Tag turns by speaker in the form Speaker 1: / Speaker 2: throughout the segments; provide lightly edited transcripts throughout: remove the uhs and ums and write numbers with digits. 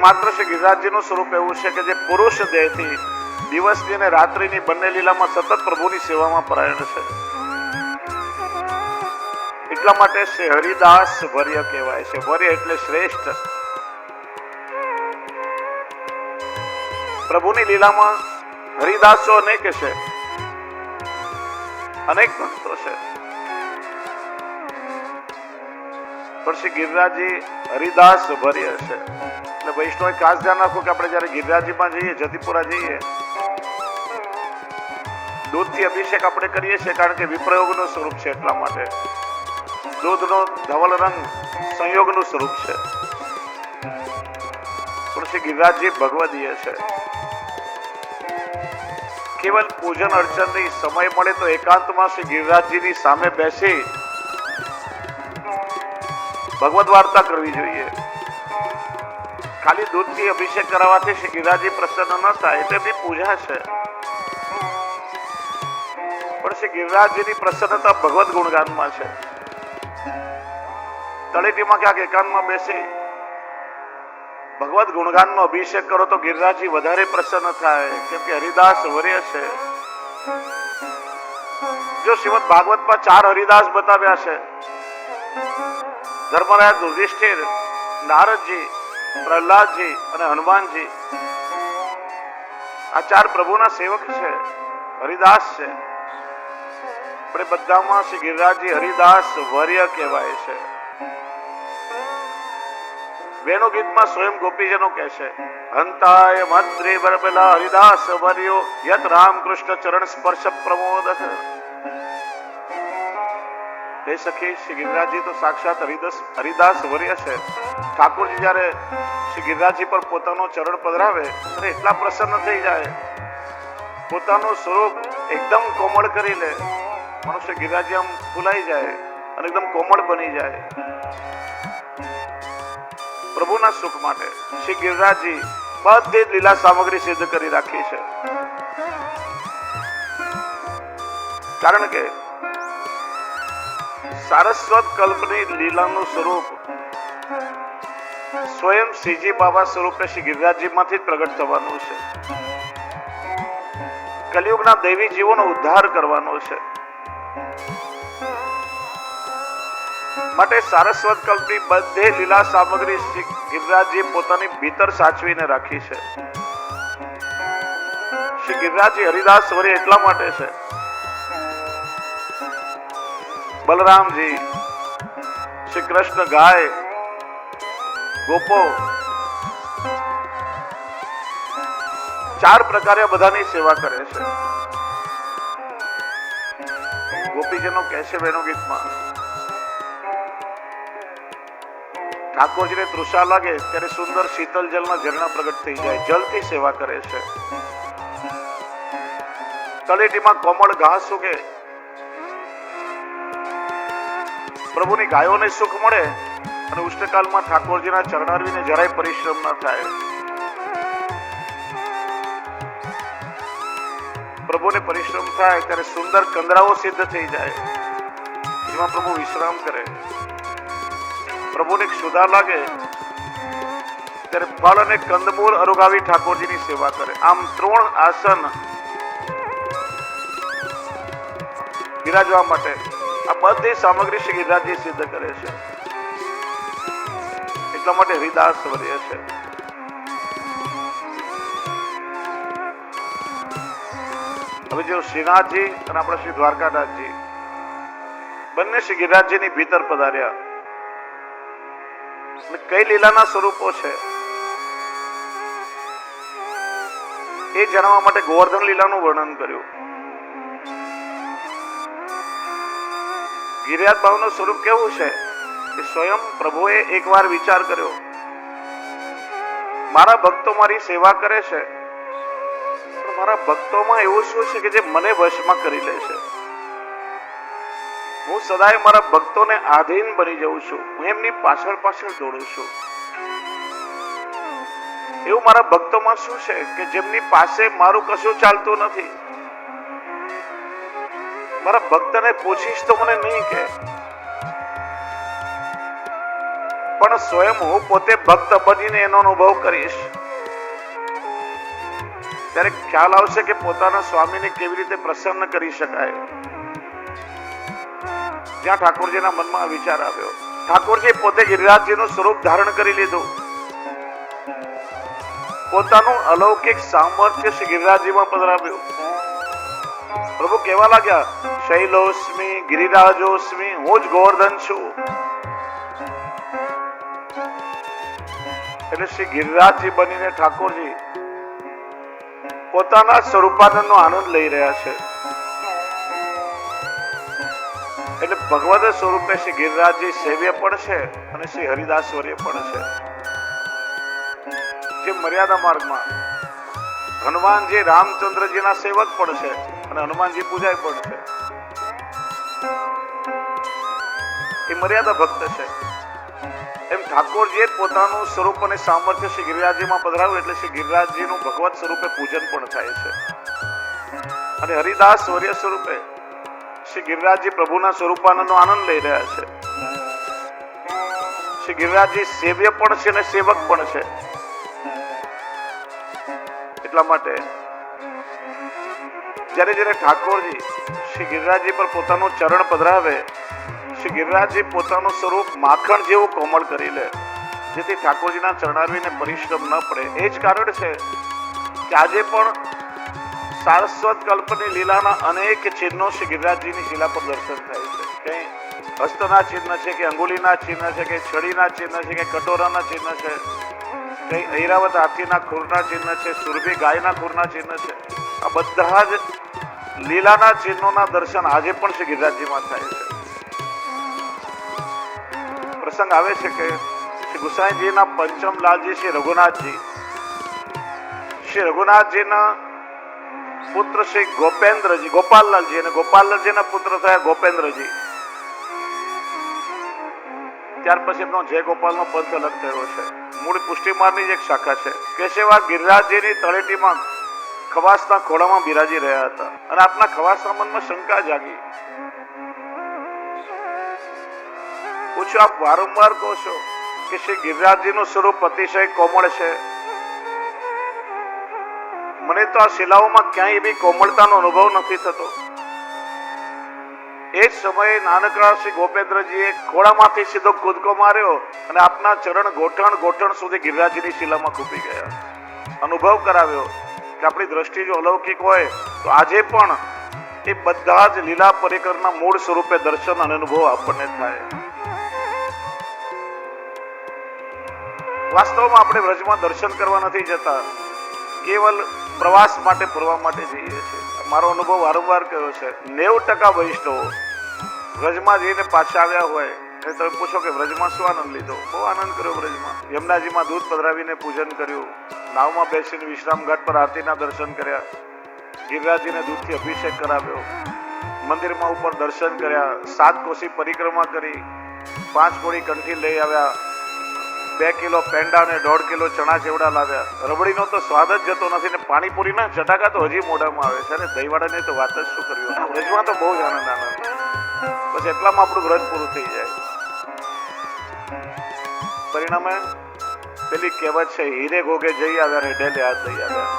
Speaker 1: માત્ર શ્રી ગિરિરાજજીનું સ્વરૂપ એવું છે કે જે પુરુષ દેહથી દિવસની અને રાત્રિની બંને લીલામાં સતત પ્રભુની સેવામાં પરાયણ છે. એટલા માટે શ્રી હરિદાસ વર્ય કહેવાય છે. વર્ય એટલે શ્રેષ્ઠ. પ્રભુની લીલામાં હરિદાસો અનેક છે, અનેક ભક્તો છે, પણ શ્રી ગિરિરાજજી હરિદાસ વર્ય છે. એટલે વૈષ્ણવ ખાસ ધ્યાન રાખો કે આપણે જયારે ગિરિરાજજીમાં જઈએ, જતીપુરા જઈએ, દૂધથી અભિષેક આપણે કરીએ છીએ કારણ કે વિપ્રયોગનું સ્વરૂપ છે. એટલા માટે દૂધનો ધવલ રંગ સંયોગનું સ્વરૂપ છે. પણ શ્રી ગિરિરાજજી ભગવદીય છે. કેવલ પૂજન અર્ચનની સમય મળે તો એકાંતમાં શ્રી ગિરિરાજજીની સામે બેસી ભગવદ વાર્તા કરવી જોઈએ. ખાલી દૂધથી અભિષેક કરાવવાથી શ્રી ગિરિરાજજી પ્રસન્ન ન થાય એટલે એમની પૂજા છે. પણ શ્રી ગિરિરાજજીની પ્રસન્નતા ભગવદ ગુણગાનમાં છે. તળેટીમાં ક્યાંક એકાંતમાં બેસી ભગવદ ગુણગાનનો અભિષેક કરો તો ગિરિરાજજી વધારે પ્રસન્ન થાય, કેમ કે હરિદાસ વર્ય છે. જો શ્રીમદ ભાગવતમાં 4 હરિદાસ બતાવ્યા છે, ધર્મરાજ, યુધિષ્ઠિર, નારદજી, પ્રહલાદજી અને હનુમાનજી. આ 4 પ્રભુના સેવક છે, હરિદાસ છે. આપણે બધામાં શ્રી ગિરિરાજજી હરિદાસ વર્ય કહેવાય છે. વેણુ ગીતમાં સ્વયં ગોપીજનો કહે છે, હંતાય મંત્રી બરબલા હરિદાસ વર્યો યત રામકૃષ્ણ ચરણ સ્પર્શ પ્રમોદક. હે સખી, શ્રી ગિરિરાજજી તો સાક્ષાત હરિદાસ વર્ય છે. ઠાકોરજી જયારે શ્રી ગિરિરાજજી પર પોતાનો ચરણ પધરાવે અને એટલા પ્રસન્ન થઈ જાય, પોતાનું સ્વરૂપ એકદમ કોમળ કરી લે, મનુષ્ય ગિરિરાજજી આમ ફૂલાઈ જાય અને એકદમ કોમળ બની જાય. પ્રભુના સુખ માટે શ્રી ગિરિરાજજી બધી લીલા સામગ્રી સિદ્ધ કરી રાખી છે. કારણ કે સારસ્વત કલ્પની લીલાનું સ્વરૂપ સ્વયં શ્રીજી બાબા સ્વરૂપે શ્રી ગિરિરાજજી માંથી પ્રગટ થવાનું છે. કલિયુગના દૈવી જીવોનો ઉદ્ધાર કરવાનો છે. માટે સારસ્વત કલ્પની બધે લીલા સામગ્રી શ્રી ગિરિરાજજી પોતાની ભીતર સાચવીને રાખી છે. શ્રી ગિરિરાજજી હરિદાસ વર્ય એટલા માટે છે. બલરામજી, શ્રી કૃષ્ણ ગાય, ગોપો 4 પ્રકારે બધાની સેવા કરે છે. ગોપીજનો કહે છે વેણુ ગીતમાં, ઠાકોરજીને તૃષા લાગે ત્યારે સુંદર શીતલ જલના ઝરણા પ્રગટ થઈ જાય, જલથી સેવા કરે છે. તળેટીમાં કોમળ ઘાસ ઉગે, પ્રભુની ગાયોને સુખ મળે અને ઉષ્ણકાલમાં ઠાકોરજીના ચરણારવીને જરાય પરિશ્રમ ન થાય. પ્રભુને પરિશ્રમ થાય ત્યારે સુંદર કંદરાઓ સિદ્ધ થઈ જાય, જેમાં પ્રભુ વિશ્રામ કરે. પ્રભુને ક્ષુધા લાગે ત્યારે ફળ અને કંદમૂળ અરુગાવી ઠાકોરજીની સેવા કરે. આમ 3 આસન બિરાજવા માટે આ બધી સામગ્રી શ્રી ગિરિરાજજી સિદ્ધ કરે છે. એટલા માટે હરિદાસ વર્ય છે. હવે જો શ્રીનાથજી અને આપણા શ્રી દ્વારકાનાથજી બંને શ્રી ગિરિરાજજીની ભીતર પધાર્યા, કઈ લીલાના સ્વરૂપો છે એ જાણવા માટે ગોવર્ધન લીલાનું વર્ણન કર્યું. ગિરિરાજ ભાવનું સ્વરૂપ કેવું છે કે સ્વયં પ્રભુએ એકવાર વિચાર કર્યો, મારા ભક્તો મારી સેવા કરે છે, પણ મારા ભક્તોમાં એવું શું છે કે જે મને વશમાં કરી લે છે? હું સદાય મારા ભક્તોને આધીન બની જઉં છું, હું એમની પાછળ પાછળ દોડું છું. એવું મારા ભક્તોમાં શું છે કે જેમની પાસે મારું કશું ચાલતું નથી? મારા ભક્તને પૂછીશ તો મને નહીં કહે, પણ સ્વયં હું પોતે ભક્ત બનીને એનો અનુભવ કરીશ ત્યારે ખ્યાલ આવશે કે પોતાના સ્વામીને કેવી રીતે પ્રસન્ન કરી શકાય. જ્યાં ઠાકોરજીના મનમાં વિચાર આવ્યો, ઠાકોરજી પોતે ગિરિરાજજીનું સ્વરૂપ ધારણ કરી લીધું. પોતાનું અલૌકિક સામર્થ્ય શ્રી ગિરિરાજજીમાં પધરાવ્યું. પ્રભુ કહેવા લાગ્યા, શૈલોસ્મી ગિરિરાજોસ્મી, હું જ ગોવર્ધન છું. એટલે શ્રી ગિરિરાજજી બનીને ઠાકોરજી પોતાના સ્વરૂપાનંદનો આનંદ લઈ રહ્યા છે. એટલે ભગવદ સ્વરૂપે શ્રી ગિરિરાજજી સેવ્ય પણ છે અને શ્રી હરિદાસવર્ય પણ છે. જે મર્યાદા માર્ગમાં હનુમાનજી રામચંદ્રજીના સેવક પણ છે અને હનુમાનજી પૂજાય પણ છે. એ મર્યાદા ભક્ત છે. એમ ઠાકોરજીએ પોતાનું સ્વરૂપ અને સામર્થ્ય શ્રી ગિરિરાજજીમાં પધરાવ્યું એટલે શ્રી ગિરિરાજજીનું ભગવત સ્વરૂપે પૂજન પણ થાય છે. અને હરિદાસ વર્ય સ્વરૂપે શ્રી ગિરિરાજજી પ્રભુના સ્વરૂપાનંદનો આનંદ લઈ રહ્યા છે. શ્રી ગિરિરાજજી સેવ્ય પણ છે અને સેવક પણ છે. એટલા માટે જ્યારે જ્યારે ઠાકોરજી શ્રી ગિરિરાજજી પર પોતાનું ચરણ પધરાવે, શ્રી ગિરિરાજજી પોતાનું સ્વરૂપ માખણ જેવું કોમળ કરી લે, જેથી ઠાકોરજીના ચરણારવીને પરિશ્રમ ન પડે. એ જ કારણ છે કે આજે પણ સારસ્વત કલ્પની લીલાના અનેક ચિહ્નો શ્રી ગિરિરાજજીની શિલા પર દર્શન થાય છે. કઈ હસ્તના ચિહ્ન છે, કે અંગુલીના ચિહ્ન છે, કે છડીના ચિહ્ન છે, કે કટોરાના ચિહ્ન છે, કઈ ઐરાવત હાથીના ખૂરના ચિહ્ન છે, સુરભી ગાયના ખૂરના ચિહ્ન છે. આ બધા જ લીલાના ચિહ્નોના દર્શન આજે પણ શ્રી ગિરિરાજજીમાં થાય છે. પ્રસંગ આવે છે કે શ્રી ગુસાઈજીના પંચમ લાલજી શ્રી રઘુનાથજીના પુત્ર શ્રી ગોપેન્દ્રજી, ગોપાલલાલજી, અને ગોપાલલાલજીના પુત્ર થયા ગોપેન્દ્રજી. ત્યાર પછી એમનો જય ગોપાલનો પંથ અલગ થયો છે. મૂળ પુષ્ટિમાર્ગની જ એક શાખા છે. કેશવા ગિરિરાજજીની તળેટીમાં ખવાસના ખોળામાં બિરાજી રહ્યા હતા અને આપના ખવાસના મનમાં શંકા જાગી. પૂછો, આપ વારંવાર કહો છો કે શ્રી ગિરિરાજજીનું સ્વરૂપ અતિશય કોમળ છે. મને તો આ શિલાઓમાં ક્યાંય એવી કોમળતાનો અનુભવ નથી થતો. એ જ સમયે નાનકડા શ્રી ગોપેન્દ્રજીએ ખોળામાંથી સીધો કૂદકો માર્યો અને આપના ચરણ ગોઠણ સુધી ગિરિરાજજીની શિલામાં ખૂપી ગયા. અનુભવ કરાવ્યો કે આપણી દ્રષ્ટિ જો અલૌકિક હોય તો આજે પણ એ બધા જ લીલા પરિકરના મૂળ સ્વરૂપે દર્શન અને અનુભવ આપણને થાય. વાસ્તવમાં આપણે વ્રજમાં દર્શન કરવા નથી જતા, કેવલ પ્રવાસ માટે, ફરવા માટે જઈએ છીએ. મારો અનુભવ વારંવાર કહ્યો છે. 90% વૈષ્ણવો વ્રજમાં જઈને પાછા આવ્યા હોય અને તમે પૂછો કે વ્રજમાં શું આનંદ લીધો? બહુ આનંદ કર્યો વ્રજમાં. યમુનાજીમાં દૂધ પધરાવીને પૂજન કર્યું, નાવમાં બેસીને વિશ્રામ ઘાટ પર આરતીના દર્શન કર્યા, ગિરિરાજજીને દૂધથી અભિષેક કરાવ્યો, મંદિરમાં ઉપર દર્શન કર્યા, 7 કોશી પરિક્રમા કરી, 5 કોળી કંઠી લઈ આવ્યા, 2 કિલો પેંડા અને 1.5 કિલો ચણા ચેવડા લાવ્યા. રબડીનો તો સ્વાદ જ જતો નથી ને પાણીપુરીના ચટાકા તો હજી મોઢામાં આવે છે. અને દહીંવાડાની તો વાત જ શું કરવી. વ્રજમાં તો બહુ જ આનંદ. બસ એટલામાં આપણું વ્રત પૂરું થઈ જાય. પરિણામે પેલી કહેવત છે, હીરે ગોગે જઈ આવ્યા ને ડેલે હાથ દઈ આવ્યા.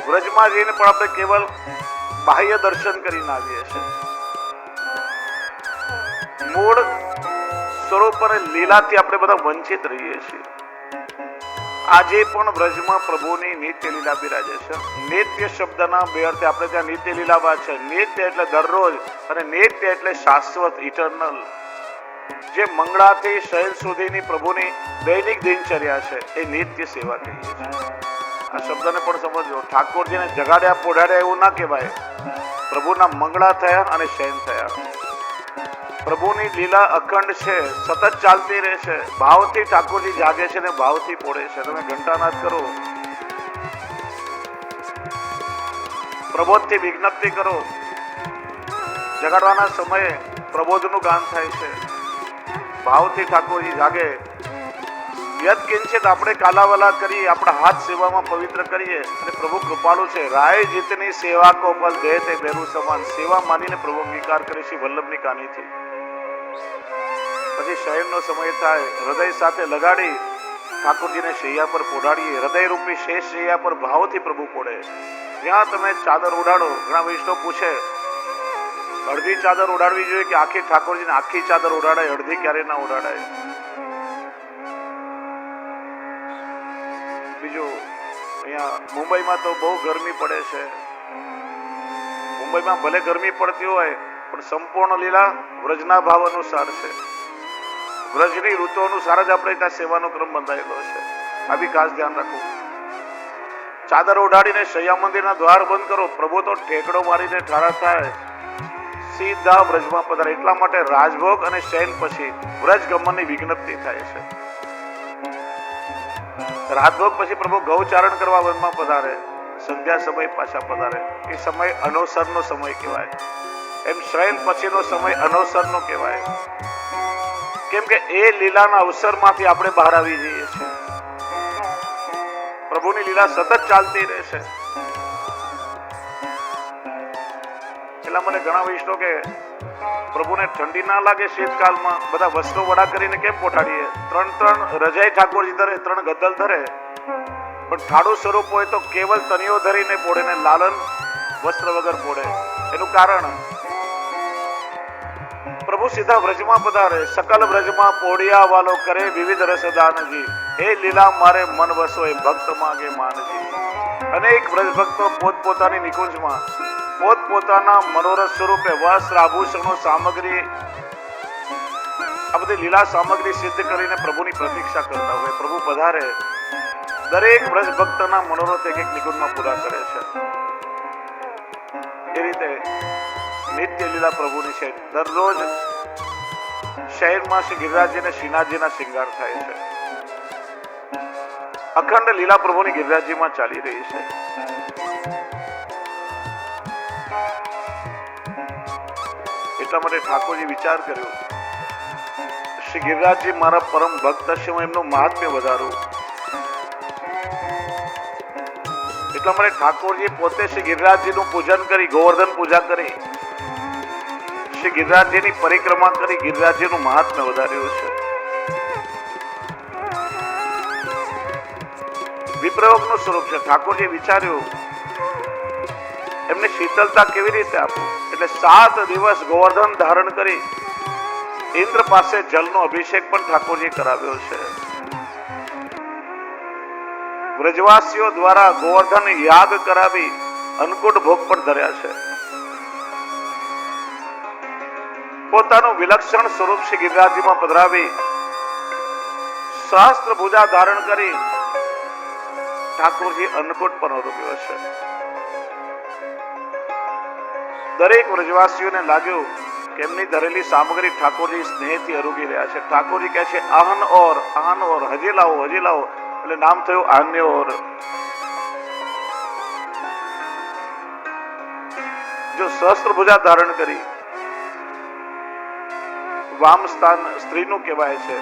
Speaker 1: વ્રજમાં જઈને પણ આપણે કેવલ બાહ્ય દર્શન કરીને આવીએ છીએ. મૂળ સ્વરૂપ અને લીલાથી આપણે બધા વંચિત રહીએ છીએ. આજે પણ વ્રજમાં પ્રભુની નિત્ય લીલા બિરાજે છે. નિત્ય શબ્દના બે અર્થે આપણે ત્યાં નિત્ય લીલા છે. નિત્ય એટલે દરરોજ અને નિત્ય એટલે શાશ્વત, ઇટરનલ. જે મંગળાથી શયન સુધીની પ્રભુની દૈનિક દિનચર્યા છે એ નિત્ય સેવા કહીએ છીએ. આ શબ્દને પણ સમજો. ઠાકોરજીને જગાડ્યા પોઢાડ્યા એવું ના કહેવાય. પ્રભુના મંગળા થયા અને શયન થયા. પ્રભુની લીલા અખંડ છે, સતત ચાલતી રહે છે. ભાવથી ઠાકોરજી જાગે છે ને ભાવથી પોળે છે. તમે ઘંટાનાદ કરો, પ્રબોધથી વિજ્ઞપ્તિ કરો, જગાડવાના સમયે પ્રબોધનું ગાન થાય છે. ભાવથી ઠાકોરજી જાગે. યદ કિંચિત આપણે કાલાવાલા કરી, આપણા હાથ સેવામાં પવિત્ર કરીએ અને પ્રભુ કૃપાળુ છે. રાય જીતની સેવા કો પલ દે તે બેરું સમાન. સેવા માનીને પ્રભુ અંગીકાર કરે છે વલ્લભની કાનીથી. પછી શયનનો સમય થાય, હૃદય સાથે લગાડી ઠાકોરજીને શૈયા પર પોઢાડીએ. હૃદય રૂપી શેષ શૈયા પર ભાવથી પ્રભુ પોઢે. જ્યાં તમે ચાદર ઉડાડો, ઘણા વૈષ્ણવ પૂછે અડધી ચાદર ઉડાડવી જોઈએ કે આખી? ઠાકોરજીને આખી ચાદર ઉડાડાય, અડધી ક્યારે ના ઉડાડાય. બીજું, અહીંયા મુંબઈમાં તો બહુ ગરમી પડે છે. મુંબઈમાં ભલે ગરમી પડતી હોય પણ સંપૂર્ણ લીલા વ્રજના ભાવ અનુસાર છે. વ્રજની ઋતુ અનુસાર જ આપણે ત્યાં સેવાનો ક્રમ બંધાયેલો છે. આ બી ખાસ ધ્યાન રાખવું. ચાદર ઉડાડીને શૈયા મંદિરના દ્વાર બંધ કરો, પ્રભુ તો ઠેકડો મારીને ઠારા થાય, સીધા વ્રજમાં પધારે. એટલા માટે રાજભોગ અને શયન પછી વ્રજ ગમનની વિજ્ઞપ્તિ થાય છે. રાજભોગ પછી પ્રભુ ગૌચારણ કરવા વનમાં પધારે, સંધ્યા સમય પાછા પધારે. એ સમય અનવસરનો સમય કહેવાય. એમ શયન પછીનો સમય અનવસરનો કહેવાય. કેમ કે એ લીલાના અવસરમાંથી આપણે બહાર આવી જઈએ છીએ. પ્રભુની લીલા સતત ચાલતી રહેશે. એટલા મને ઘણા વૈષ્ણવ કે પ્રભુને ઠંડી ના લાગે શીતકાલમાં બધા વસ્ત્રો વડા કરીને કેમ પોઠાડીએ? 3 રજાઈ ઠાકોરજી ધરે, 3 ગદ્દલ ધરે, પણ ઠાડું સ્વરૂપ હોય તો કેવલ તનિયો ધરીને પોડે ને લાલન વસ્ત્ર વગર પોડે. એનું કારણ પ્રભુ સીધા વ્રજમાં પધારે, સકલ વ્રજમાં પોડિયા વાલો કરે વિવિધ રસદાનજી. હે લીલા મારે મન વસો એ ભક્ત માગે માનજી. અનેક વ્રજ ભક્તો પોતપોતાની નિકુંજમાં પોતપોતાના મનોરથ સ્વરૂપે વસ્ત્ર, આભૂષણો, સામગ્રી, આ બધી લીલા સામગ્રી સિદ્ધ કરીને પ્રભુની પ્રતીક્ષા કરતા હોય. પ્રભુ પધારે, દરેક વ્રજ ભક્તના મનોરથ એક નિકુંજમાં પૂરા કરે છે. એ રીતે નિત્ય લીલા પ્રભુની છે. દરરોજ શહેરમાં શ્રી ગિરિરાજજી અને શ્રીનાથજીના શૃંગાર થાય છે. અખંડ લીલા પ્રભુની ગિરિરાજજીમાં ચાલી રહી છે. એટલા માટે ઠાકોરજી વિચાર કર્યો, શ્રી ગિરિરાજજી મારા પરમ ભક્ત છે, હું એમનું મહાત્મ્ય વધારું. એટલા માટે ઠાકોરજી પોતે શ્રી ગિરિરાજજીનું પૂજન કરી, ગોવર્ધન પૂજા કરી, શ્રી ગિરિરાજજીની પરિક્રમા કરી, ગિરિરાજજીનું મહાત્મ્ય વધાર્યું છે. વિપ્રયોગનું સ્વરૂપ છે. ઠાકોરજી વિચાર્યું એમને શીતળતા કેવી રીતે આપું, એટલે 7 દિવસ ગોવર્ધન ધારણ કરી ઇન્દ્ર પાસે જલનો અભિષેક પણ ઠાકોરજી કરાવ્યો છે. વ્રજવાસીઓ દ્વારા ગોવર્ધન યાગ કરાવી અન્નકૂટ ભોગ પણ ધર્યા છે. પોતાનું વિલક્ષણ સ્વરૂપ શ્રી ગિરિરાજજીમાં પધરાવી સહસ્ત્ર ભુજા ધારણ કરી ઠાકોરજી અન્નકૂટ પણ અનુભવ્યો છે. દરેક વ્રજવાસીઓને લાગ્યું કે એમની ધરેલી સામગ્રી ઠાકોરજી સ્નેહથી અરુગી રહ્યા છે. ઠાકોરજી કહે છે આહન ઓર, હજી લાવો, હજી લાવો. એટલે નામ થયું આહન્ય ઓર. જો સહસ્ત્ર ભુજા ધારણ કરી, વામ સ્થાન સ્ત્રીનું કહેવાય છે.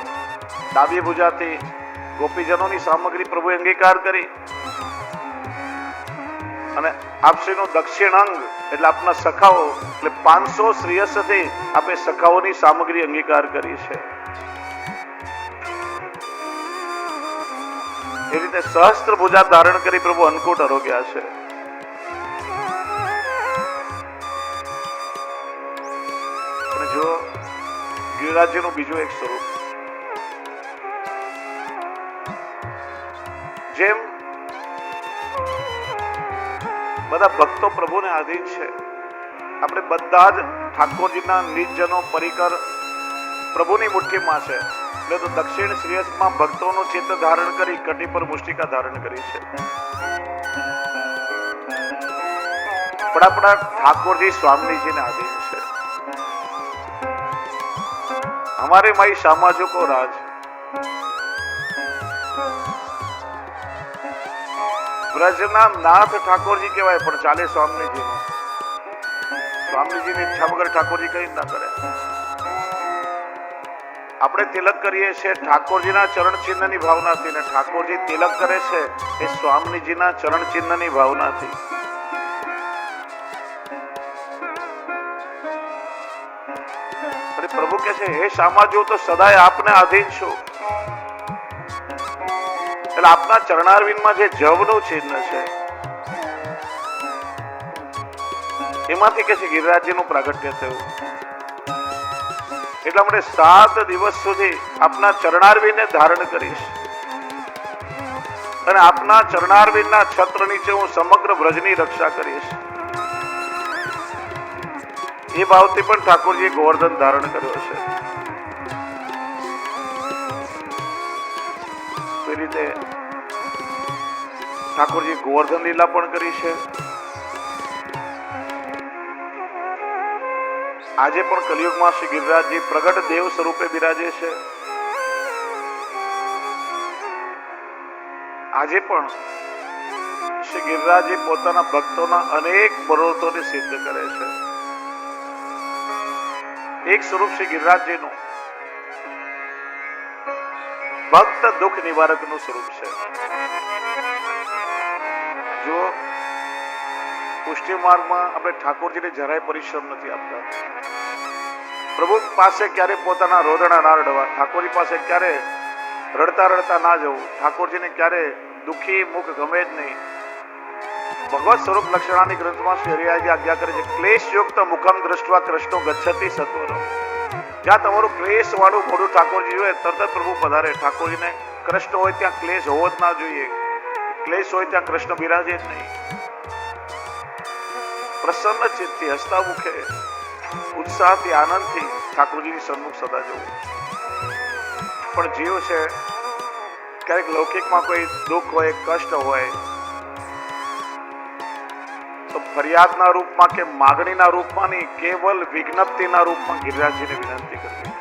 Speaker 1: ડાબી ભુજાથી ગોપીજનોની સામગ્રી પ્રભુએ અંગીકાર કરી અને આપશ્રીનું દક્ષિણ અંગ એટલે આપના સખાઓ, એટલે 500 શ્રેયસથી આપે સખાઓની સામગ્રી અંગીકાર કરી છે. એ રીતે સહસ્ત્ર ભુજા ધારણ કરી પ્રભુ અન્નકૂટ આરોગ્યા છે. અને જો ગિરિરાજજીનું બીજું એક સ્વરૂપ, જેમ બધા ભક્તો પ્રભુને આધીન છે, આપણે બધા જ ઠાકોરજીના નિજજનો પરિકર પ્રભુની મુઠ્ઠીમાં છે. એટલે તો દક્ષિણ શ્રેયસમાં ભક્તોનું ચિત્ત ધારણ કરી કટી પર મુષ્ટિકા ધારણ કરી છે. પણ આપણા ઠાકોરજી સ્વામીજીને આધીન છે. हमारे माई सामाजो को राज. ब्रजना नाथ ठाकोरजी कहेवाय पण चाले स्वामीजी नो. स्वामीजी ની ઈચ્છા વગર ઠાકોરજી કઈ ના કરે. આપણે તિલક કરીએ છીએ ઠાકોરજીના ચરણ ચિહ્નની ભાવનાથી, ને ઠાકોરજી તિલક કરે છે એ સ્વામીજીના ચરણ ચિહ્નની ભાવનાથી. અને પ્રભુ કહે છે, હે શામાજી, તો સદાય આપને આધીન છું. એટલે આપના ચરણારવિંદમાં જે જવનું ચિહ્ન છે એમાંથી કે છે ગિરિરાજજીનું પ્રાગટ્ય થયું. એટલા માટે 7 દિવસ સુધી આપના ચરણારવિંદને ધારણ કરીશ અને આપના ચરણારવિંદના છત્ર નીચે હું સમગ્ર વ્રજની રક્ષા કરીશ. એ ભાવથી પણ ઠાકોરજીએ ગોવર્ધન ધારણ કર્યો છે. એ રીતે ઠાકોરજી ગોવર્ધન લીલા પણ કરી છે. આજે પણ કલિયુગમાં શ્રી ગિરિરાજજી પ્રગટ દેવ સ્વરૂપે બિરાજે છે. આજે પણ શ્રી ગિરિરાજજી પોતાના ભક્તોના અનેક મનોરથોને સિદ્ધ કરે છે. એક સ્વરૂપ શ્રી ગિરિરાજજીનું ભક્ત દુઃખ નિવારકનું સ્વરૂપ છે. જો પુષ્ટિ માર્ગમાં આપણે ઠાકોરજીને જરાય પરિશ્રમ નથી આપતા. પ્રભુ પાસે ક્યારે પોતાના રોદણા ના રડવા, ઠાકોરજી પાસે ક્યારે રડતા રડતા ના જવું, ઠાકોરજીને ક્યારે દુઃખી મુખ ગમે જ નહીં. ભગવત સ્વરૂપ લક્ષણાની ગ્રંથમાં શ્રી હરિરાયજી આજ્ઞા કરે છે, ક્લેશયુક્ત મુખમ દ્રષ્ટવા કૃષ્ણો ગચ્છતિ સત્વરો. જ્યાં તમારું ક્લેશ વાળું મોઢું ઠાકોરજી જોઈએ તરત પ્રભુ પધારે. ઠાકોરજીને કૃષ્ણ હોય ત્યાં ક્લેશ હોવો જ ના જોઈએ. ક્લેશ હોય ત્યાં કૃષ્ણ બિરાજે જ નહીં. પ્રસન્ન ચિત્તથી, હસતા મુખે, ઉત્સાહથી, આનંદથી ઠાકોરજીની સન્મુખ સદા જવું. પણ જીવ છે ક્યારેક લૌકિકમાં કોઈ દુઃખ હોય, કષ્ટ હોય તો ફરિયાદના રૂપમાં કે માગણીના રૂપમાં નહીં, કેવલ વિજ્ઞપ્તિના રૂપમાં ગિરિરાજજીને વિનંતી કરવી.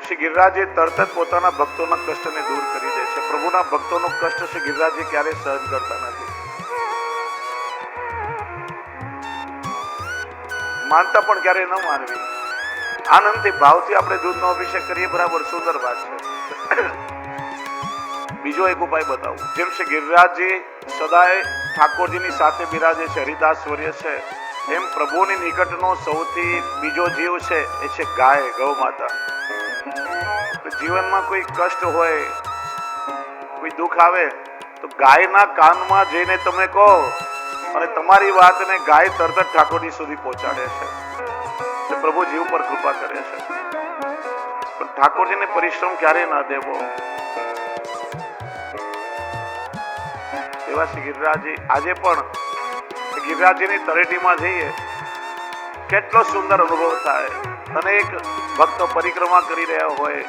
Speaker 1: શ્રી ગિરિરાજજી તરત જ પોતાના ભક્તોના કષ્ટને દૂર કરી દે છે. પ્રભુના ભક્તોનો કષ્ટ શ્રી ગિરિરાજજી ક્યારેય સહન કરતા નથી. માનતા પણ ક્યારે ન માનવી. આનંદથી, ભાવથી આપણે દૂધનો અભિષેક કરીએ, બરાબર, સુંદર વાત છે. બીજો એક ઉપાય બતાવું. જેમ શ્રી ગિરિરાજજી સદાય ઠાકોરજીની સાથે બિરાજે છે, હરિદાસ વર્ય છે, એમ પ્રભુની નિકટનો સૌથી બીજો જીવ છે એ છે ગાય, ગૌ માતા. જીવનમાં કોઈ કષ્ટ હોય, કોઈ દુઃખ આવે તો ગાયના કાનમાં જઈને તમે કહો અને તમારી વાતને ગાય તરત જ ઠાકોરજી સુધી પહોંચાડે છે. પ્રભુ જીવ પર કૃપા કરે છે. પણ ઠાકોરજીને પરિશ્રમ ક્યારે ના દેવો. એવા શ્રી ગિરિરાજજી આજે પણ ગિરિરાજજીની તળેટીમાં જઈએ કેટલો સુંદર અનુભવ થાય. અનેક ભક્તો પરિક્રમા કરી રહ્યા હોય,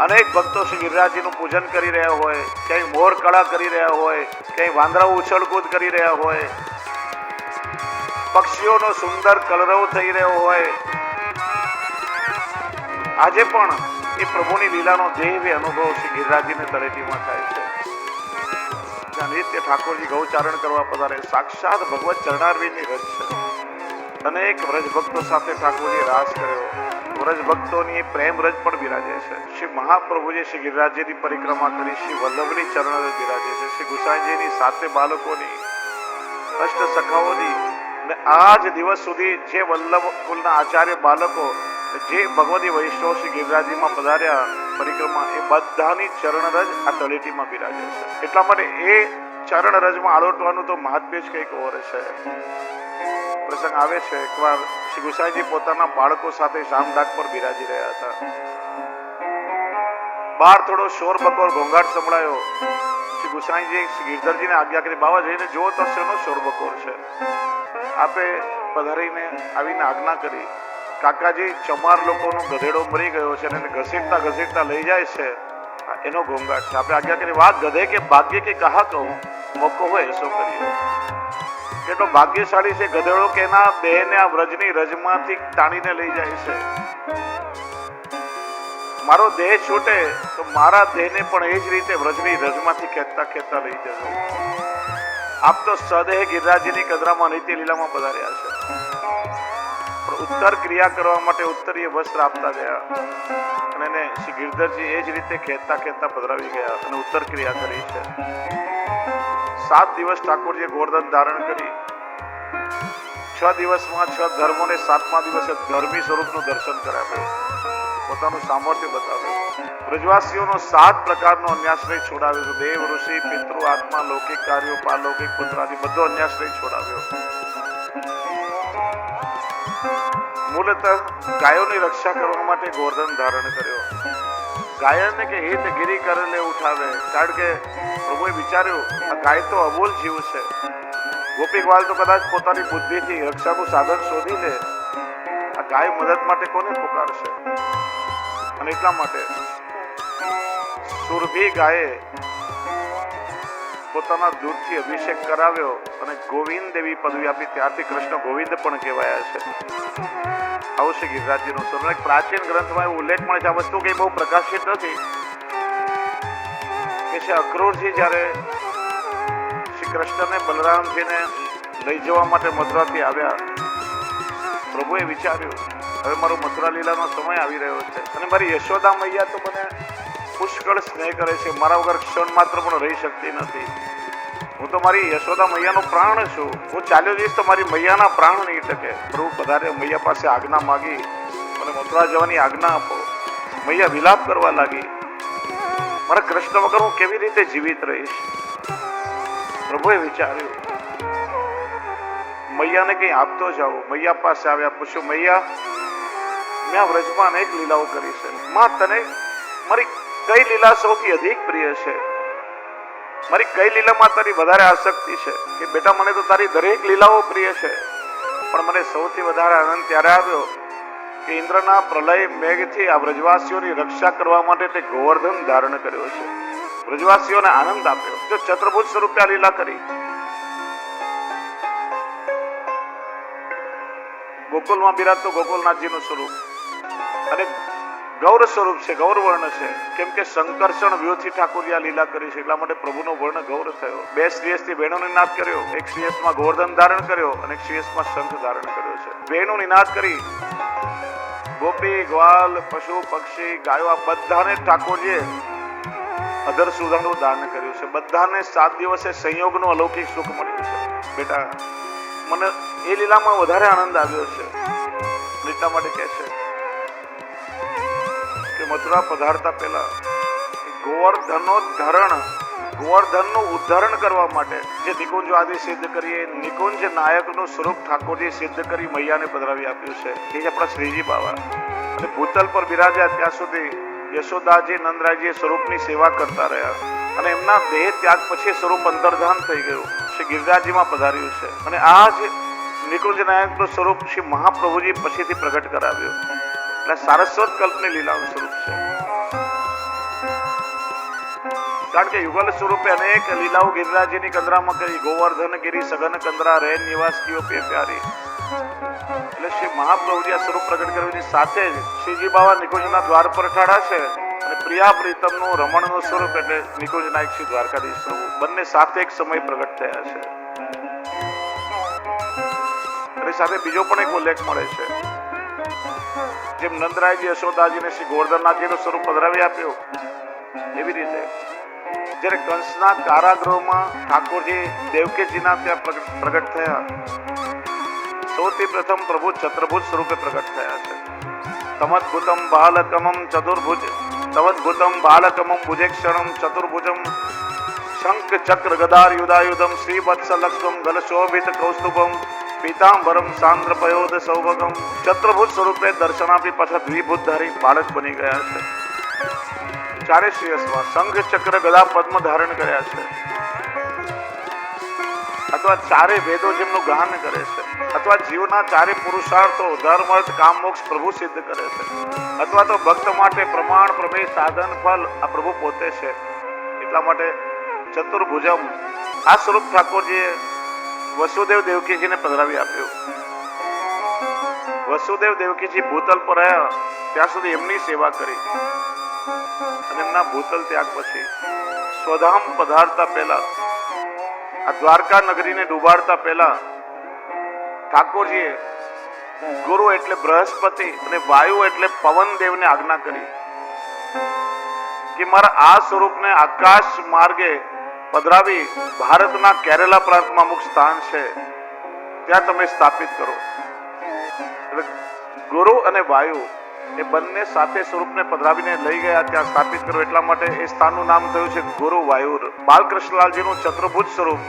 Speaker 1: અનેક ભક્તો શ્રી ગિરિરાજજીનું પૂજન કરી રહ્યા હોય, ક્યાંય મોર કળા કરી રહ્યા હોય, ક્યાંય વાંદરાઓ ઉછળકૂદ કરી રહ્યા હોય, પક્ષીઓનો સુંદર કલરવ થઈ રહ્યો હોય. આજે પણ એ પ્રભુની લીલાનો દેવી અનુભવ શ્રી ગિરિરાજજીને તળેટીમાં થાય છે. જ્યાં નિત્ય ઠાકોરજી ગૌચારણ કરવા પધારે, સાક્ષાત ભગવત ચરણારવિંદની રજ છે. અનેક વ્રજ ભક્તો સાથે ઠાકોરજીએ રાસ કર્યો. વ્રજ ભક્તોની પ્રેમ રજ પણ બિરાજે છે. શ્રી મહાપ્રભુજી શ્રી ગિરિરાજજીની પરિક્રમા કરી શ્રી વલ્લભની ચરણ રજ બિરાજે છે. શ્રી ગુસાઈજીની 7 બાળકોની, અષ્ટ સખાઓની, આજ દિવસ સુધી જે વલ્લભ કુલના આચાર્ય બાળકો જે ભગવતી વૈષ્ણવ શ્રી ગિરિરાજજીમાં પધાર્યા પરિક્રમા, એ બધાની ચરણ રજ આ તળેટીમાં બિરાજે છે. એટલા માટે એ ચરણ રજમાં આળોટવાનું તો મહાત્મ્ય જ કંઈક ઓર છે. પ્રસંગ આવે છે, એકવાર શ્રી ગુસાઈજી પોતાના બાળકો સાથે શામડાક પર બિરાજી રહ્યા હતા. બહાર થોડો શોર બકોર ઘોંઘાટ સંભળાયો. શ્રી ગુસાઈજી શ્રી ગિરધરજીને આજ્ઞા કરી, બાવા જઈને જુઓ તો શેનો શોર બકોર છે. આપે પધારીને આવીને આજ્ઞા કરી, કાકાજી ચમાર લોકોનો ગધેડો મરી ગયો છે અને ઘસીટતા ઘસીટતા લઈ જાય છે, એનો ઘોંઘાટ છે. આપણે આજ્ઞા કરી, વાત ગધે કે ભાગ્ય કે કહા કહું, મોકો હોય એસો કરીએ. કેટલો ભાગ્યશાળી છે ગધેડો કે એના દેહને આ વ્રજની રજમાંથી તાણીને લઈ જાય છે. મારો દેહ છૂટે તો મારા દેહને પણ એ જ રીતે વ્રજની રજમાંથી ખેંચતા ખેંચતા લઈ જજો. આપ તો સદેહ ગિરિરાજજીની કદરામાં નિત્ય લીલામાં પધાર્યા છે, પણ ઉત્તર ક્રિયા કરવા માટે ઉત્તરીય વસ્ત્ર આપતા ગયા અને એને શ્રી ગિરધરજી એ જ રીતે ખેંચતા ખેંચતા પધરાવી ગયા અને ઉત્તર ક્રિયા કરી છે. 7 દિવસ ઠાકોરજીએ ગોવર્ધન ધારણ કરી 6 દિવસમાં 6 ધર્મોને 7મા દિવસે ધર્મી સ્વરૂપનું દર્શન કરાવ્યું, પોતાનું સામર્થ્ય બતાવ્યું. બ્રજવાસીઓનો 7 પ્રકારનો અન્યાશ્રય છોડાવ્યો. દેવ, ઋષિ, પિતૃ, આત્મા, લૌકિક કાર્યો, પાલૌકિક, પુત્ર આદિ બધો અન્યાશ્રય છોડાવ્યો. મૂળતઃ ગાયોની રક્ષા કરવા માટે ગોવર્ધન ધારણ કર્યો. ગાયને કે હિત ગિરી કરલે ઉઠાવે, કારણ કે પ્રભુએ વિચાર્યું આ ગાય તો અબોલ જીવ છે. ગોપી ગ્વાલ તો કદાચ પોતાની બુદ્ધિથી રક્ષાનું સાધન શોધી લે, આ ગાય મદદ માટે કોને પુકારશે? અને એટલા માટે સુરભી ગાયે પોતાના દૂધથી અભિષેક કરાવ્યો અને ગોવિંદ દેવી પદવી આપી. ત્યારથી કૃષ્ણ ગોવિંદ પણ કહેવાયા છે. આવું છે ગિરિરાજજીનું સ્વરૂપ. એક પ્રાચીન ગ્રંથમાં એવો ઉલ્લેખ મળે છે. આ વસ્તુ કઈ બહુ પ્રકાશિત નથી કે છે અક્રૂરજી જ્યારે શ્રી કૃષ્ણને બલરામજીને લઈ જવા માટે મથુરાથી આવ્યા, પ્રભુએ વિચાર્યું હવે મારો મથુરા લીલાનો સમય આવી રહ્યો છે અને મારી યશોદા મૈયા તો મને પુષ્કળ સ્નેહ કરે છે, મારા વગર ક્ષણ માત્ર પણ રહી શકતી નથી. હું તો મારી યશોદા મૈયાનો પ્રાણ છું. હું ચાલ્યો જઈશ તો મારી મૈયાના પ્રાણ નહીં ટકે. પ્રભુ પધારે મૈયા પાસે આજ્ઞા માગી અને મથુરા જવાની આજ્ઞા આપો. મૈયા વિલાપ કરવા લાગી, મારા કૃષ્ણ વગર હું કેવી રીતે જીવિત રહીશ? પ્રભુએ વિચાર્યું મૈયાને કઈ આપતો જાઉં. મૈયા પાસે આવ્યા, પૂછ્યું મૈયા મેં આ વ્રજમાં અનેક લીલાઓ કરી છે, માં તને મારી કઈ લીલા સૌથી અધિક પ્રિય છે? મારી કઈ લીલામાં તારી વધારે આસક્તિ છે? કે બેટા મને તો તારી દરેક લીલાઓ પ્રિય છે, પણ મને સૌથી વધારે આનંદ ત્યારે આવ્યો કે ઇન્દ્રના પ્રલય મેઘથી આ વ્રજવાસીઓની રક્ષા કરવા માટે તે ગોવર્ધન ધારણ કર્યો છે, વ્રજવાસીઓને આનંદ આપ્યો. જો ચતુર્ભુજ સ્વરૂપે આ લીલા કરી. ગોકુલમાં બિરાજતો ગોકુલનાથજીનું સ્વરૂપ અને ગૌર સ્વરૂપ છે, ગૌર વર્ણ છે. કેમ કે સંકર્ષણ વ્યુહથી ઠાકોરજી આ લીલા કરી છે, એટલા માટે પ્રભુનો વર્ણ ગૌર થયો. 2 શ્રેયસથી વેણુનો નિનાદ કર્યો, એક શ્રેયસમાં ગોવર્ધન ધારણ કર્યો અને એક શ્રેયસમાં શંખ ધારણ કર્યો છે. વેણુ નિનાદ કરી ગોપી ગ્વાલ પશુ પક્ષી ગાયો આ બધાને ઠાકોરજીએ અધર સુધાનું દાન કર્યું છે. બધાને 7 દિવસે સંયોગનું અલૌકિક સુખ મળ્યું છે. બેટા મને એ લીલામાં વધારે આનંદ આવ્યો છે. એટલા માટે કહે છે કે મથુરા પધારતા પહેલા ગોવર્ધનનો ધરણ, ગોવર્ધનનું ઉદ્ધારણ કરવા માટે જે નિકુંજ આદિ સિદ્ધ કરીએ, નિકુંજ નાયકનું સ્વરૂપ ઠાકોરજી સિદ્ધ કરી મૈયાને પધરાવી આપ્યું છે. એ છે આપણા શ્રીજી બાવા. અને ભૂતલ પર બિરાજ્યા ત્યાં સુધી યશોદાજી નંદરાયજી સ્વરૂપની સેવા કરતા રહ્યા અને એમના દેહ ત્યાગ પછી સ્વરૂપ અંતર્ધાન થઈ ગયું. શ્રી ગિરિરાજજીમાં પધાર્યું છે અને આ જ નિકુંજ નાયકનું સ્વરૂપ શ્રી મહાપ્રભુજી પછીથી પ્રગટ કરાવ્યું. એટલે સારસ્વત કલ્પની લીલાનું સ્વરૂપ છે. કારણ કે યુગલ સ્વરૂપે અનેક લીલાઓ ગિરિરાજજીની કંદરામાં કરી. ગોવર્ધન ગિરી સઘન કંદરા રહે નિવાસ કયો પે પ્યારી. એટલે શ્રી મહાપ્રભુજી આ સ્વરૂપ પ્રગટ કરવાની સાથે જ શ્રીજી બાવા નિકુંજના દ્વાર પર ઠાડા છે અને પ્રિયા પ્રીતમનું રમણનું સ્વરૂપ એટલે નિકુંજ નાયક શ્રી દ્વારકાધીશ પ્રભુ બંને સાથે એક સમય પ્રગટ થયા છે. અને સાથે બીજો પણ એક ઉલ્લેખ મળે છે. જેમ નંદરાયજી યશોદાજીને શ્રી ગોવર્ધનનાથજીનું સ્વરૂપ પધરાવી આપ્યું, એવી રીતે જ્યારે કંસના કારાગૃહમાં ઠાકોરજી દેવકીજીના ત્યાં પ્રગટ થયા, સૌથી પ્રથમ પ્રભુ ચતુર્ભુજ સ્વરૂપે પ્રગટ થયા છે. તમદ્ભુતમ બાલકમમ ચતુર્ભુજ, તમદ્ભુતમ બાલકમમ ભુજેક્ષણમ ચતુર્ભુજમ શંખ ચક્ર ગદાર યુધાયુધમ શ્રીવત્સ લક્ષ્મમ ગલશોભિત કૌસ્તુભમ પીતાંબરમ સાંદ્ર પયોદ સૌભગમ. ચતુર્ભુજ સ્વરૂપે દર્શન આપી પાછા દ્વિભુજધારી બાળક બની ગયા છે. ચારે શ્રેયસમાં શંખ ચક્ર ગદા પદ્મ ધારણ કર્યા છે, અથવા ચારે વેદો જેમનું ગાન કરે છે, અથવા જીવના ચારે પુરુષાર્થો ધર્મ અર્થ કામ મોક્ષ પ્રભુ સિદ્ધ કરે છે, અથવા તો ભક્ત માટે પ્રમાણ પ્રમેય સાધન ફલ આ પ્રભુ પોતે છે. એટલા માટે ચતુર્ભુજમ આ સ્વરૂપ ઠાકોરજીએ વસુદેવ દેવકીજીને પધરાવી આપ્યું. વસુદેવ દેવકીજી ભૂતલ પર રહ્યા ત્યાં સુધી એમની સેવા કરી અને એમના ભૂતલ ત્યાગ પછી સ્વધામ પધારતા પહેલા આ દ્વારકા નગરીને ડૂબાડતા પહેલા ઠાકોરજીએ ગુરુ એટલે બૃહસ્પતિ અને વાયુ એટલે પવન દેવને આજ્ઞા કરી કે મારા આ સ્વરૂપને આકાશ માર્ગે પધરાવી ભારતના કેરલા પ્રાંતમાં અમુક સ્થાન છે ત્યાં તમે સ્થાપિત કરો. એટલે ગુરુ અને વાયુ એ બંને સાથે સ્વરૂપને પધરાવીને લઈ ગયા ત્યાં સ્થાપિત કરો. એટલા માટે એ સ્થાનનું નામ થયું છે ગુરુ વાયુર. બાલકૃષ્ણલાલજીનું ચતુર્ભુજ સ્વરૂપ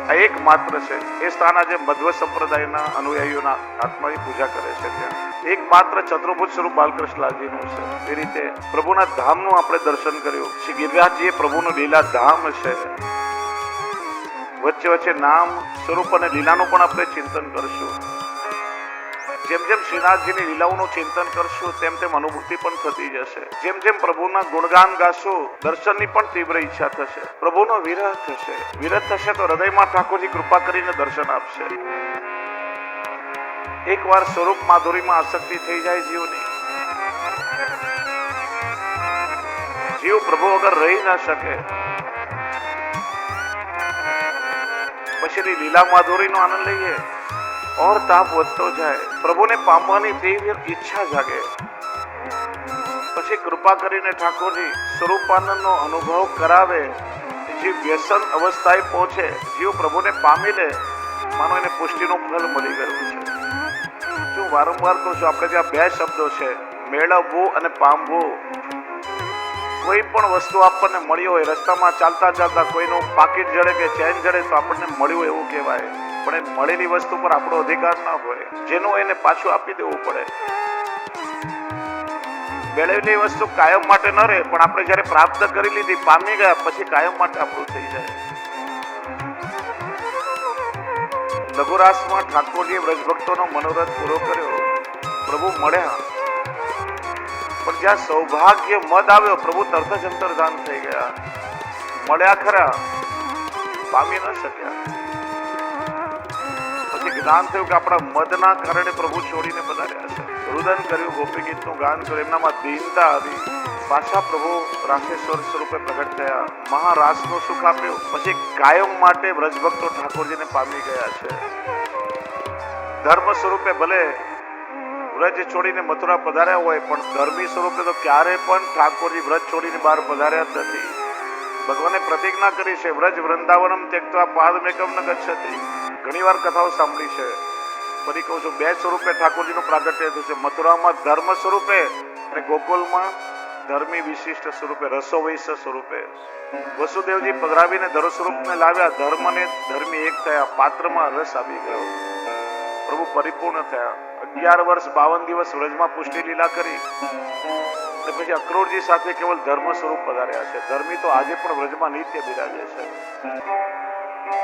Speaker 1: આ એક માત્ર છે. એ સ્થાન આજે મધ્વ સંપ્રદાયના અનુયાયીઓના આત્માની પૂજા કરે છે. ત્યાં એક માત્ર ચતુર્ભુજ સ્વરૂપ બાલકૃષ્ણલાલજીનું છે. એ રીતે પ્રભુના ધામનું આપણે દર્શન કર્યું. શ્રી ગિરિરાજજી એ પ્રભુનું લીલા ધામ છે. વચ્ચે વચ્ચે નામ, સ્વરૂપ અને લીલાનું પણ આપણે ચિંતન કરશું. જેમ જેમ શ્રીનાથજીની લીલાઓનું ચિંતન કરશું તેમ તેમ અનુભૂતિ પણ થતી જશે. જેમ જેમ પ્રભુના ગુણગાન ગાશું દર્શનની પણ તીવ્ર ઈચ્છા થશે. પ્રભુનો વિરહ થશે. વિરહ થશે તો હૃદયમાં ઠાકોરજી કૃપા કરીને દર્શન આપશે. એકવાર સ્વરૂપ માધુરીમાં આસક્તિ થઈ જાય જીવની, જીવ પ્રભુ વગર રહી ના શકે. પછી લીલા માધુરીનો આનંદ લઈએ और ताप વધતો જાય. પ્રભુને પામવાની તીવ્ર ઈચ્છા જાગે. પછી કૃપા કરીને ઠાકોરજી સ્વરૂપાનંદનો અનુભવ કરાવે. જીવ વ્યસન અવસ્થાએ પહોંચે, જીવ પ્રભુને પામી લે, માનો એને પુષ્ટિનું ફળ મળી ગયું છે. જો વારંવાર કહું છું, આપણે ત્યાં બે શબ્દો છે, મેળવવું અને પામવું. કોઈ પણ વસ્તુ આપણને મળી હોય, રસ્તામાં ચાલતા ચાલતા કોઈનું પાકીટ જડે કે ચેન જડે તો આપણને મળ્યું એવું કહેવાય. પણ એ મળેલી વસ્તુ પર આપણો અધિકાર ના હોય, જેનું એને પાછું આપી દેવું પડે. મેળવેલી વસ્તુ કાયમ માટે ન રહે, પણ આપણે જયારે પ્રાપ્ત કરી લીધી, પામી ગયા, પછી કાયમ માટે આપણું થઈ જાય. લઘુરાસમાં ઠાકોરજીએ વ્રજભક્તોનો મનોરથ પૂરો કર્યો. પ્રભુ મળ્યા, પણ જ્યાં સૌભાગ્ય મદ આવ્યો, પ્રભુ તરત જ અંતર્ધાન થઈ ગયા. મળ્યા ખરા, પામી ન શક્યા. પછી જ્ઞાન થયું કે આપણા મદના કારણે પ્રભુ છોડીને પધાર્યા છે. રુદન કર્યું, ગોપી ગીતનું ગાન કર્યું, એમનામાં દીનતા આવી. પાછા પ્રભુ રાસેશ્વર સ્વરૂપે પ્રગટ થયા, મહારાસનું સુખ આપ્યું. પછી કાયમ માટે વ્રજભક્તો ઠાકોરજીને પામી ગયા છે. ધર્મ સ્વરૂપે ભલે વ્રજ છોડીને મથુરા પધાર્યા હોય, પણ ધર્મી સ્વરૂપે તો ક્યારે પણ ઠાકોરજી વ્રજ છોડીને બહાર પધાર્યા જ નથી. ભગવાને પ્રતિજ્ઞા કરી છે, વ્રજ વૃંદાવનમ ત્યક્ત્વા પાદમેકમ ન ગચ્છતિ. ઘણી વાર કથાઓ સાંભળી છે. ફરી કહું છું, બે સ્વરૂપે ઠાકોરજીનું પ્રાગટ્ય થયું છે. મથુરામાં ધર્મ સ્વરૂપે અને ગોકુલમાં ધર્મી વિશિષ્ટ સ્વરૂપે, રસોવૈશ્ય સ્વરૂપે. વસુદેવજી પધરાવીને ધર્મ સ્વરૂપને લાવ્યા. ધર્મ અને ધર્મી એક થયા, પાત્રમાં રસ આવી ગયો. પ્રભુ પરિપૂર્ણ થયા. 11 વર્ષ 52 દિવસ વ્રજમાં પુષ્ટિ લીલા કરી. પછી અક્રૂરજી સાથે કેવલ ધર્મ સ્વરૂપ પધાર્યા છે. ધર્મી તો આજે પણ વ્રજમાં નિત્ય બિરાજે છે.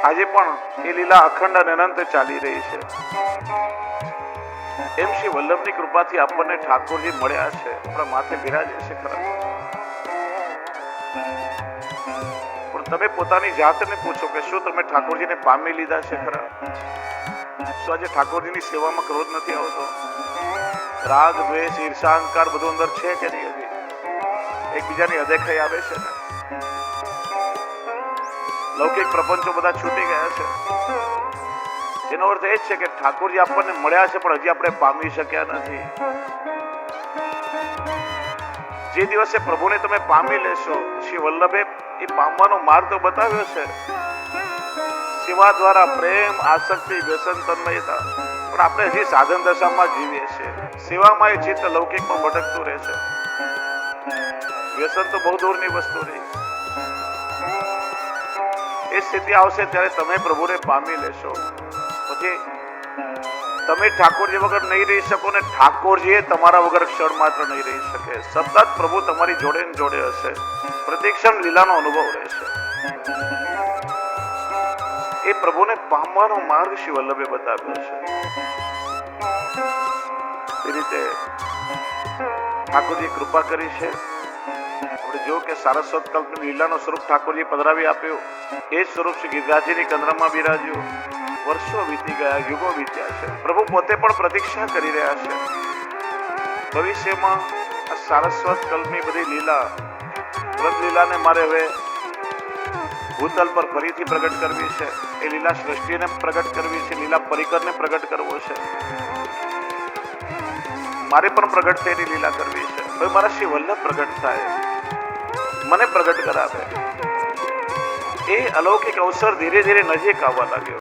Speaker 1: આજે પણ એ લીલા અખંડ અને અનંત ચાલી રહી છે. એમ શ્રી વલ્લભની કૃપાથી આપણને ઠાકોરજી મળ્યા છે, આપણા માથે બિરાજે છે ખરા. પણ તમે પોતાની જાતને પૂછો કે શું તમે ઠાકોરજીને પામી લીધા છે ખરા? શું આજે ઠાકોરજીની સેવામાં ક્રોધ નથી આવતો? રાગ, દ્વેષ, ઈર્ષા, અહંકાર બધું અંદર છે કે નહીં? હજી એકબીજાની અદેખાઈ આવે છે ને? લૌકિક પ્રપંચો બધા છૂટી ગયા છે. એનો અર્થ એ છે કે ઠાકોરજી આપણને મળ્યા છે, પણ હજી આપણે પામી શક્યા નથી. જે દિવસે પ્રભુને તમે પામી લેશો, શ્રી વલ્લભે એ પામવાનો માર્ગ તો બતાવ્યો છે. સેવા દ્વારા પ્રેમ, આસક્તિ, વ્યસન, તન્મયતા. પણ આપણે હજી સાધન દશામાં જીવીએ છીએ. સેવામાં એ ચિત્ત લૌકિકમાં ભટકતું રહે છે. વ્યસન તો બહુ દૂરની વસ્તુ રહી. એ સ્થિતિ આવશે ત્યારે તમે પ્રભુને પામી લેશો. પછી તમે ઠાકોરજી વગર નહીં રહી શકો ને ઠાકોરજી તમારા વગર ક્ષણ માત્ર નહીં રહી શકે. સતત પ્રભુ તમારી જોડે ને જોડે હશે. પ્રતિક્ષણ લીલાનો અનુભવ રહેશે. એ પ્રભુને પામવાનો માર્ગ શ્રી વલ્લભે બતાવ્યો છે. એ રીતે ઠાકોરજી કૃપા કરી છે. આપણે જો કે સારસ્વત કલ્પની લીલાનો સ્વરૂપ ઠાકોરજી પધરાવી આપ્યું. એ જ સ્વરૂપ શ્રી ગિરિરાજજીની કંદરામાં બિરાજ્યું. વર્ષો વીતી ગયા, યુગો વીત્યા છે. પ્રભુ પોતે પણ પ્રતીક્ષા કરી રહ્યા છે. ભવિષ્યમાં આ સારસ્વત કલ્પની બધી લીલા, વ્રત લીલાને મારે હવે ભૂતલ પર ફરીથી પ્રગટ કરવી છે. એ લીલા સૃષ્ટિને પ્રગટ કરવી છે, લીલા પરિકરને પ્રગટ કરવો છે. મારે પણ પ્રગટ થયેલી લીલા કરવી છે. હવે મારા શ્રી વલ્લભ પ્રગટ થાય, મને પ્રગટ કરાવે. એ અલૌકિક અવસર ધીરે ધીરે નજીક આવવા લાગ્યો.